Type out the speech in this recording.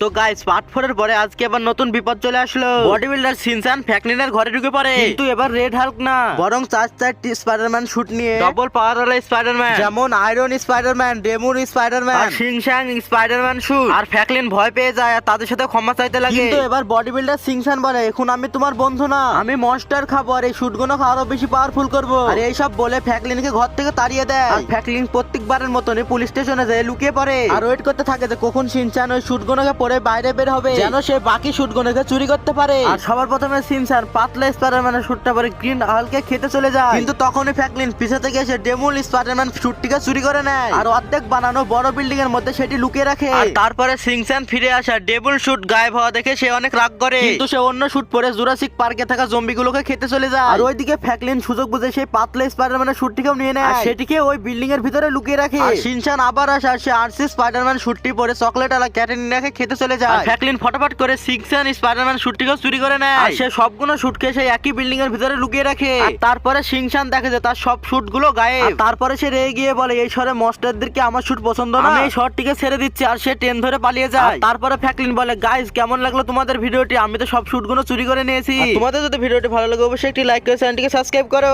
তো guys part 4 এর পরে আজকে আবার নতুন বিপদ চলে আসলো। বডি বিল্ডার সিনচান ফ্র্যাঙ্কলিনের ঘরে ঢুকে পড়ে, কিন্তু এবার রেড হাল্ক না, বরং 4-4টি স্পাইডারম্যান শুট নিয়ে ডবল পাওয়ার ওয়ালা স্পাইডারম্যান, যেমন আয়রন স্পাইডারম্যান, ডেমুর স্পাইডারম্যান আর শিংশাং স্পাইডারম্যান শুট। আর ফ্র্যাঙ্কলিন ভয় পেয়ে যায় আর তাদের সাথে ক্ষমা চাইতে লাগে। কিন্তু এবার বডি বিল্ডার সিনচান বলে, এখন আমি তোমার বন্ধু না, আমি মনস্টার খাবো আর এই শুটগুলো আরো বেশি পাওয়ারফুল করবো। আর এইসব বলে ফ্র্যাঙ্কলিনকে ঘর থেকে তাড়িয়ে দেয়। আর ফ্র্যাঙ্কলিন প্রত্যেকবারের মতনই পুলিশ স্টেশনে যায় লুকিয়ে পড়ে আর ওয়েট করতে থাকে যে কখন সিনচান ওই শুটগুলোকে পরে বাইরে বের হবে, যেন সে বাকি শুটগুলোকে চুরি করতে পারে। আর সবার প্রথমে সিনচান পাতলা স্পাইডারম্যানের শুটটা পরে গ্রিন হাল্ককে খেতে চলে যায়, কিন্তু তখনই ফ্র্যাঙ্কলিন পিছে থেকে এসে ডেমুল স্পাইডারম্যান শুটটিকে চুরি করে নেয় আর অর্ধেক বানানো বড় বিল্ডিং এর মধ্যে সেটি লুকিয়ে রাখে। আর তারপরে সিনচান ফিরে আসা ডেবুল শুট গায়েব হওয়া দেখে সে অনেক রাগ করে, কিন্তু সে অন্য শুট পরে জুরাসিক পার্কে থাকা জম্বিগুলোকে খেতে চলে যায়। আর ওইদিকে ফ্র্যাঙ্কলিন সুযোগ বুঝে সেই পাতলা স্পাইডারম্যানের শুটটিকেও নিয়ে নেয়, সেটিকে ওই বিল্ডিং এর ভিতরে লুকিয়ে রাখে। আর সিনচান আবার আসা সে আরসি স্পাইডারম্যান শুটটি পরে চকলেট আলা ক্যাটেরিনাকে খেতে চলে যায়। ফ্র্যাঙ্কলিন ফটাফট করে সিনচান স্পাইডারম্যান শুটটিকেও চুরি করে নেয় আর সে সবগুলো শুটকে সেই একই বিল্ডিং এর ভিতরে লুকিয়ে রাখে। আর তারপরে সিনচান দেখে যে তার সব শুটগুলো গায়েব। আর তারপরে সে রেগে গিয়ে বলে, এই শহরে মস্টারদেরকে আমার শুট পছন্দ না, আমি এই শহরটিকে ছেড়ে দিচ্ছি। আর সে ট্রেন ধরে পালিয়ে যায়। আর তারপরে ফ্র্যাঙ্কলিন বলে, গাইস কেমন লাগলো তোমাদের ভিডিওটি? আমি তো সব শুটগুলো চুরি করে নিয়েছি। তোমাদের যদি ভিডিওটি ভালো লাগে অবশ্যই একটি লাইক করে চ্যানেলটিকে সাবস্ক্রাইব করো।